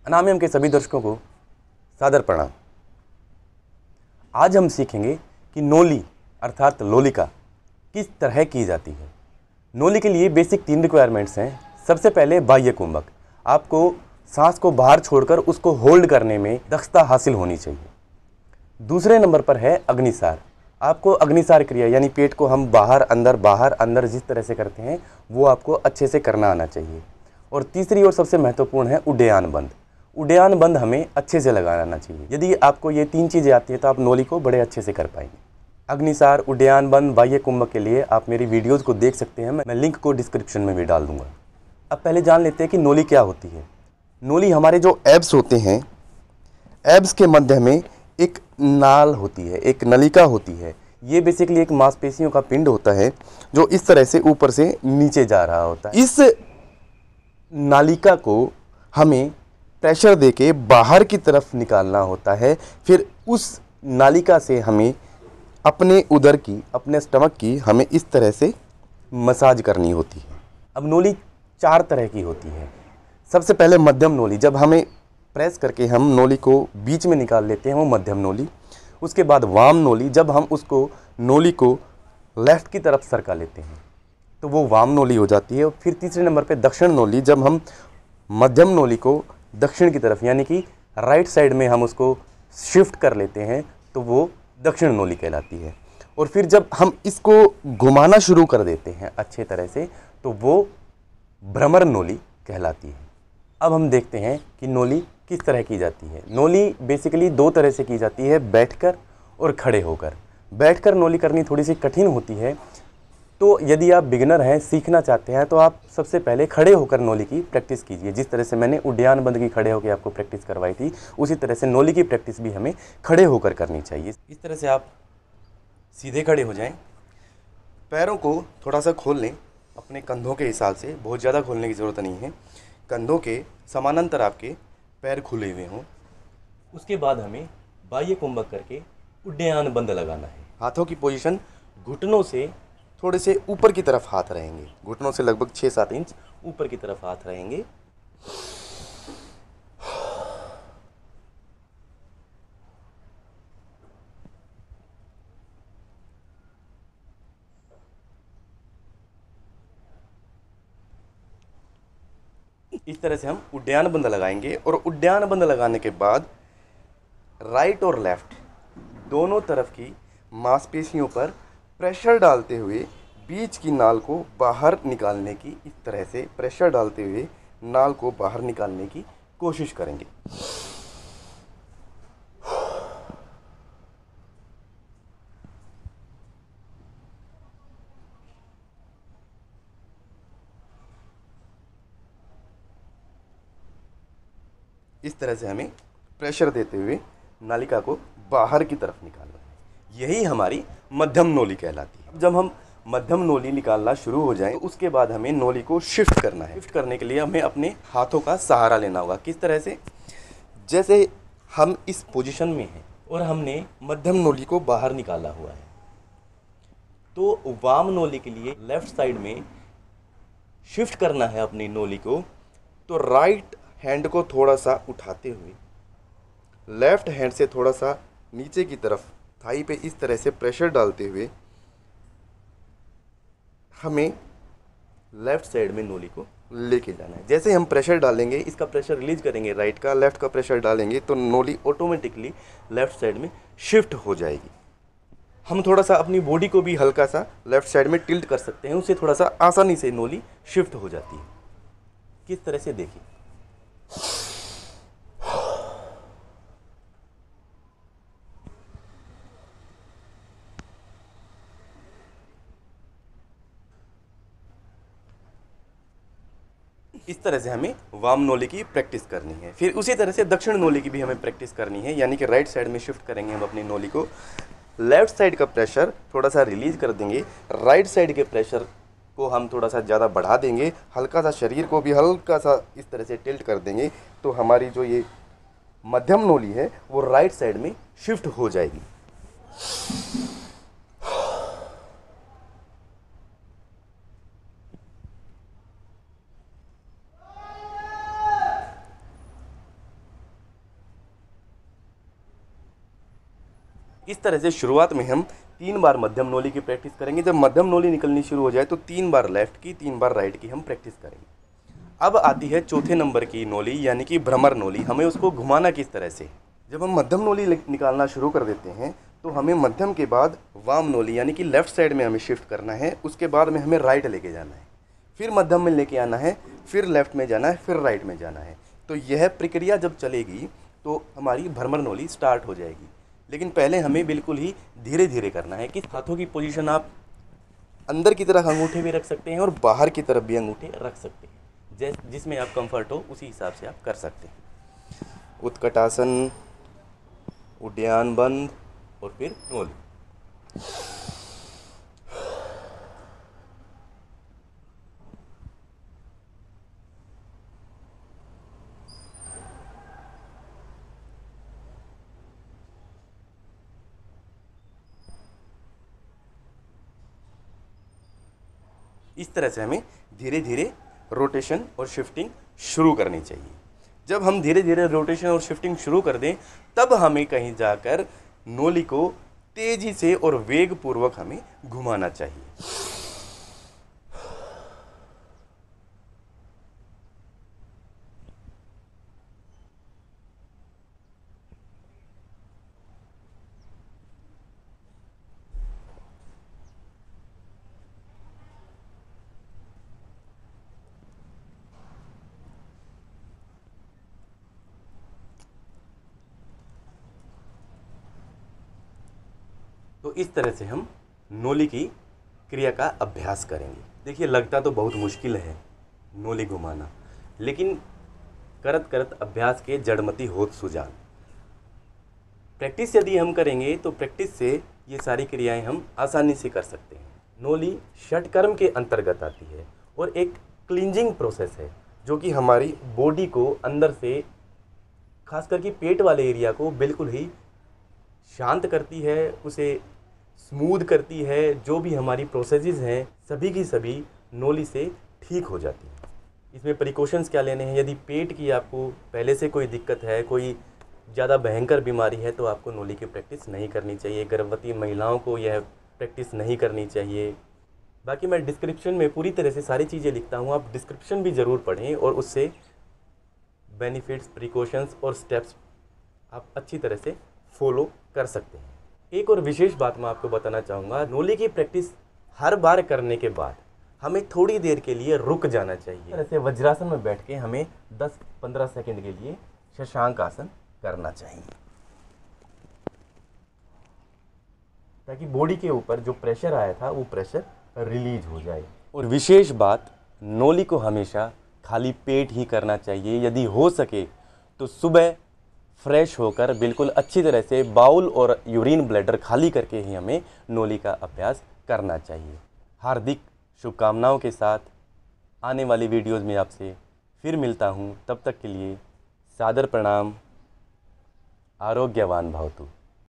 अनामियम के सभी दर्शकों को सादर प्रणाम। आज हम सीखेंगे कि नोली अर्थात लोलिका किस तरह की जाती है। नोली के लिए बेसिक 3 रिक्वायरमेंट्स हैं। सबसे पहले बाह्य कुंभक, आपको सांस को बाहर छोड़कर उसको होल्ड करने में दक्षता हासिल होनी चाहिए। दूसरे नंबर पर है अग्निसार, आपको अग्निसार क्रिया यानी पेट को हम बाहर अंदर जिस तरह से करते हैं वो आपको अच्छे से करना आना चाहिए। और तीसरी और सबसे महत्वपूर्ण है उड्डयन बंद। उड्डयन बंद हमें अच्छे से लगाना आना चाहिए। यदि आपको ये 3 चीज़ें आती हैं तो आप नोली को बड़े अच्छे से कर पाएंगे। अग्निसार, उड्डयन बंद, बाह्य कुंभक के लिए आप मेरी वीडियोज़ को देख सकते हैं, मैं लिंक को डिस्क्रिप्शन में भी डाल दूंगा। अब पहले जान लेते हैं कि नोली क्या होती है। नोली हमारे जो एब्स होते हैं, एब्स के मध्य में एक नाल होती है, एक नलिका होती है। ये बेसिकली एक मांसपेशियों का पिंड होता है जो इस तरह से ऊपर से नीचे जा रहा होता है। इस नालिका को हमें प्रेशर देके बाहर की तरफ निकालना होता है। फिर उस नालिका से हमें अपने उदर की, अपने स्टमक की हमें इस तरह से मसाज करनी होती है। अब नोली 4 तरह की होती है। सबसे पहले मध्यम नोली, जब हमें प्रेस करके हम नोली को बीच में निकाल लेते हैं, वो मध्यम नोली। उसके बाद वाम नोली, जब हम उसको नोली को लेफ्ट की तरफ सरका लेते हैं तो वो वाम नोली हो जाती है। फिर तीसरे नंबर पे दक्षिण नोली, जब हम मध्यम नोली को दक्षिण की तरफ यानी कि राइट साइड में हम उसको शिफ्ट कर लेते हैं तो वो दक्षिण नोली कहलाती है। और फिर जब हम इसको घुमाना शुरू कर देते हैं अच्छे तरह से तो वो भ्रमर नोली कहलाती है। अब हम देखते हैं कि नोली किस तरह की जाती है। नोली बेसिकली 2 तरह से की जाती है, बैठकर और खड़े होकर। बैठकर नोली करनी थोड़ी सी कठिन होती है, तो यदि आप बिगिनर हैं, सीखना चाहते हैं, तो आप सबसे पहले खड़े होकर नोली की प्रैक्टिस कीजिए। जिस तरह से मैंने उड्डयन बंद की खड़े होकर आपको प्रैक्टिस करवाई थी, उसी तरह से नोली की प्रैक्टिस भी हमें खड़े होकर करनी चाहिए। इस तरह से आप सीधे खड़े हो जाएं, पैरों को थोड़ा सा खोल लें अपने कंधों के हिसाब से, बहुत ज़्यादा खोलने की ज़रूरत नहीं है। कंधों के समानांतर आपके पैर खुले हुए हों। उसके बाद हमें बाह्य कुंभक करके उड्डयन बंद लगाना है। हाथों की पोजीशन घुटनों से थोड़े से ऊपर की तरफ हाथ रहेंगे, घुटनों से लगभग 6-7 इंच ऊपर की तरफ हाथ रहेंगे। इस तरह से हम उड्डयन बंद लगाएंगे और उड्डयन बंद लगाने के बाद राइट और लेफ्ट दोनों तरफ की मांसपेशियों पर प्रेशर डालते हुए बीच की नाल को बाहर निकालने की, इस तरह से प्रेशर डालते हुए नाल को बाहर निकालने की कोशिश करेंगे। इस तरह से हमें प्रेशर देते हुए नालिका को बाहर की तरफ निकालना है। यही हमारी मध्यम नोली कहलाती है। जब हम मध्यम नोली निकालना शुरू हो जाए तो उसके बाद हमें नोली को शिफ्ट करना है। शिफ्ट करने के लिए हमें अपने हाथों का सहारा लेना होगा। किस तरह से? जैसे हम इस पोजीशन में हैं और हमने मध्यम नोली को बाहर निकाला हुआ है, तो वाम नोली के लिए लेफ्ट साइड में शिफ्ट करना है अपनी नोली को। तो राइट हैंड को थोड़ा सा उठाते हुए लेफ्ट हैंड से थोड़ा सा नीचे की तरफ थाई पे इस तरह से प्रेशर डालते हुए हमें लेफ्ट साइड में नोली को लेके जाना है। जैसे हम प्रेशर डालेंगे, इसका प्रेशर रिलीज करेंगे, राइट का, लेफ्ट का प्रेशर डालेंगे तो नोली ऑटोमेटिकली लेफ्ट साइड में शिफ्ट हो जाएगी। हम थोड़ा सा अपनी बॉडी को भी हल्का सा लेफ्ट साइड में टिल्ट कर सकते हैं, उससे थोड़ा सा आसानी से नोली शिफ्ट हो जाती है। किस तरह से? देखिए, इस तरह से हमें वाम नोली की प्रैक्टिस करनी है। फिर उसी तरह से दक्षिण नोली की भी हमें प्रैक्टिस करनी है, यानी कि राइट साइड में शिफ्ट करेंगे हम अपनी नोली को। लेफ्ट साइड का प्रेशर थोड़ा सा रिलीज कर देंगे, राइट साइड के प्रेशर को हम थोड़ा सा ज़्यादा बढ़ा देंगे, हल्का सा शरीर को भी हल्का सा इस तरह से टिल्ट कर देंगे तो हमारी जो ये मध्यम नोली है वो राइट साइड में शिफ्ट हो जाएगी। इस तरह से शुरुआत में हम 3 बार मध्यम नोली की प्रैक्टिस करेंगे। जब मध्यम नोली निकलनी शुरू हो जाए तो 3 बार लेफ्ट की, 3 बार राइट की हम प्रैक्टिस करेंगे। अब आती है चौथे नंबर की नोली, यानी कि भ्रमर नोली। हमें उसको घुमाना किस तरह से। जब हम मध्यम नोली निकालना शुरू कर देते हैं तो हमें मध्यम के बाद वाम नोली यानी कि लेफ्ट साइड में हमें शिफ्ट करना है। उसके बाद में हमें राइट लेके जाना है, फिर मध्यम में लेके आना है, फिर लेफ्ट में जाना है, फिर राइट में जाना है। तो यह प्रक्रिया जब चलेगी तो हमारी भ्रमर नोली स्टार्ट हो जाएगी। लेकिन पहले हमें बिल्कुल ही धीरे धीरे करना है कि हाथों की पोजीशन आप अंदर की तरफ अंगूठे भी रख सकते हैं और बाहर की तरफ भी अंगूठे रख सकते हैं। जिसमें आप कंफर्ट हो उसी हिसाब से आप कर सकते हैं। उत्कटासन, उड्डयन बंद और फिर नोली। इस तरह से हमें धीरे धीरे रोटेशन और शिफ्टिंग शुरू करनी चाहिए। जब हम धीरे धीरे रोटेशन और शिफ्टिंग शुरू कर दें तब हमें कहीं जाकर नोली को तेजी से और वेग पूर्वक हमें घुमाना चाहिए। तो इस तरह से हम नोली की क्रिया का अभ्यास करेंगे। देखिए, लगता तो बहुत मुश्किल है नोली घुमाना, लेकिन करत करत अभ्यास के जड़मति होत सुजान। प्रैक्टिस यदि हम करेंगे तो प्रैक्टिस से ये सारी क्रियाएं हम आसानी से कर सकते हैं। नोली षटकर्म के अंतर्गत आती है और एक क्लींजिंग प्रोसेस है जो कि हमारी बॉडी को अंदर से, खास करके पेट वाले एरिया को बिल्कुल ही शांत करती है, उसे स्मूथ करती है। जो भी हमारी प्रोसेसेस हैं सभी की सभी नोली से ठीक हो जाती हैं। इसमें प्रिकॉशंस क्या लेने हैं। यदि पेट की आपको पहले से कोई दिक्कत है, कोई ज़्यादा भयंकर बीमारी है, तो आपको नोली की प्रैक्टिस नहीं करनी चाहिए। गर्भवती महिलाओं को यह प्रैक्टिस नहीं करनी चाहिए। बाकी मैं डिस्क्रिप्शन में पूरी तरह से सारी चीज़ें लिखता हूँ, आप डिस्क्रिप्शन भी ज़रूर पढ़ें और उससे बेनिफिट्स, प्रिकॉशंस और स्टेप्स आप अच्छी तरह से फॉलो कर सकते हैं। एक और विशेष बात मैं आपको बताना चाहूँगा, नोली की प्रैक्टिस हर बार करने के बाद हमें थोड़ी देर के लिए रुक जाना चाहिए। ऐसे वज्रासन में बैठ के हमें 10-15 सेकंड के लिए शशांक आसन करना चाहिए, ताकि बॉडी के ऊपर जो प्रेशर आया था वो प्रेशर रिलीज हो जाए। और विशेष बात, नोली को हमेशा खाली पेट ही करना चाहिए। यदि हो सके तो सुबह फ्रेश होकर बिल्कुल अच्छी तरह से बाउल और यूरिन ब्लैडर खाली करके ही हमें नोली का अभ्यास करना चाहिए। हार्दिक शुभकामनाओं के साथ आने वाली वीडियोज़ में आपसे फिर मिलता हूँ। तब तक के लिए सादर प्रणाम। आरोग्यवान भवतु।